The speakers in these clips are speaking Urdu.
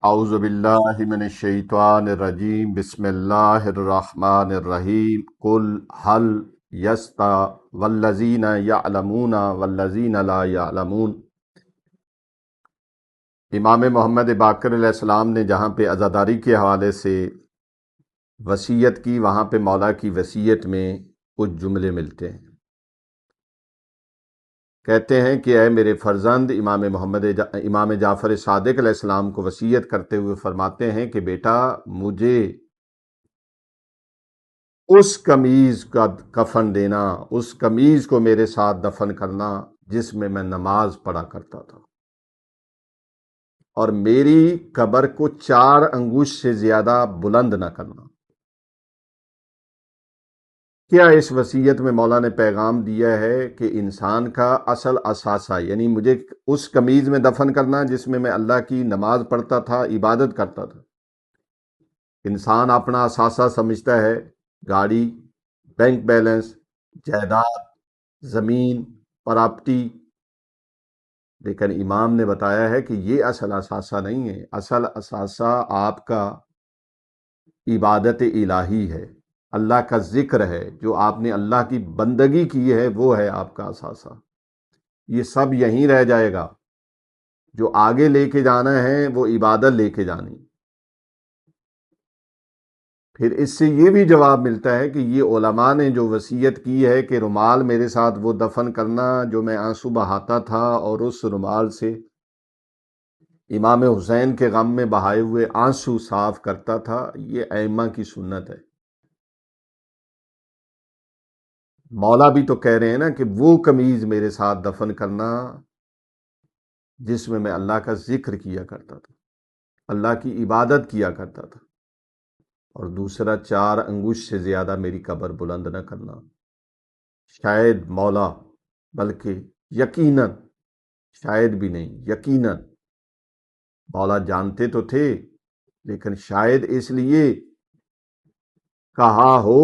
اعوذ باللہ من الشیطان الرجیم بسم اللہ الرحمن الرحیم قل هل یستوی والذین یعلمون والذین لا یعلمون۔ امام محمد باقر علیہ السلام نے جہاں پہ عزاداری کے حوالے سے وصیت کی، وہاں پہ مولا کی وصیت میں کچھ جملے ملتے ہیں۔ کہتے ہیں کہ اے میرے فرزند، امام جعفر صادق علیہ السلام کو وصیت کرتے ہوئے فرماتے ہیں کہ بیٹا، مجھے اس قمیض کا کفن دینا، اس قمیض کو میرے ساتھ دفن کرنا جس میں نماز پڑھا کرتا تھا، اور میری قبر کو 4 انگوش سے زیادہ بلند نہ کرنا۔ کیا اس وصیت میں مولا نے پیغام دیا ہے کہ انسان کا اصل اثاثہ، یعنی مجھے اس قمیض میں دفن کرنا جس میں اللہ کی نماز پڑھتا تھا، عبادت کرتا تھا۔ انسان اپنا اثاثہ سمجھتا ہے گاڑی، بینک بیلنس، جائیداد، زمین، پراپرٹی، لیکن امام نے بتایا ہے کہ یہ اصل اثاثہ نہیں ہے۔ اصل اثاثہ آپ کا عبادت الہی ہے، اللہ کا ذکر ہے، جو آپ نے اللہ کی بندگی کی ہے وہ ہے آپ کا اثاثہ۔ یہ سب یہیں رہ جائے گا، جو آگے لے کے جانا ہے وہ عبادت لے کے جانی۔ پھر اس سے یہ بھی جواب ملتا ہے کہ یہ علماء نے جو وصیت کی ہے کہ رومال میرے ساتھ وہ دفن کرنا جو میں آنسو بہاتا تھا، اور اس رومال سے امام حسین کے غم میں بہائے ہوئے آنسو صاف کرتا تھا، یہ ائمہ کی سنت ہے۔ مولا بھی تو کہہ رہے ہیں نا کہ وہ قمیض میرے ساتھ دفن کرنا جس میں اللہ کا ذکر کیا کرتا تھا، اللہ کی عبادت کیا کرتا تھا، اور دوسرا 4 انگوش سے زیادہ میری قبر بلند نہ کرنا۔ شاید مولا، بلکہ یقیناً، شاید بھی نہیں، یقیناً مولا جانتے تو تھے، لیکن شاید اس لیے کہا ہو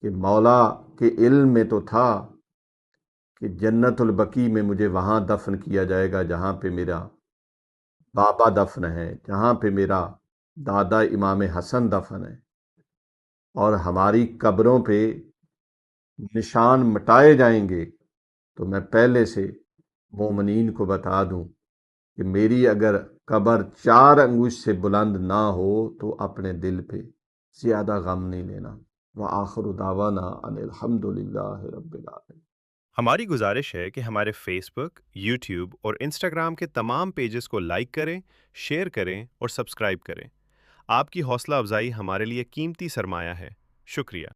کہ مولا کے علم میں تو تھا کہ جنت البقیع میں مجھے وہاں دفن کیا جائے گا جہاں پہ میرا بابا دفن ہے، جہاں پہ میرا دادا امام حسن دفن ہے، اور ہماری قبروں پہ نشان مٹائے جائیں گے، تو میں پہلے سے مومنین کو بتا دوں کہ میری اگر قبر 4 انگوش سے بلند نہ ہو تو اپنے دل پہ زیادہ غم نہیں لینا۔ وآخر دعوانا ان الحمد للہ رب العالمین۔ ہماری گزارش ہے کہ ہمارے فیس بک، یوٹیوب اور انسٹاگرام کے تمام پیجز کو لائک کریں، شیئر کریں اور سبسکرائب کریں۔ آپ کی حوصلہ افزائی ہمارے لیے قیمتی سرمایہ ہے۔ شکریہ۔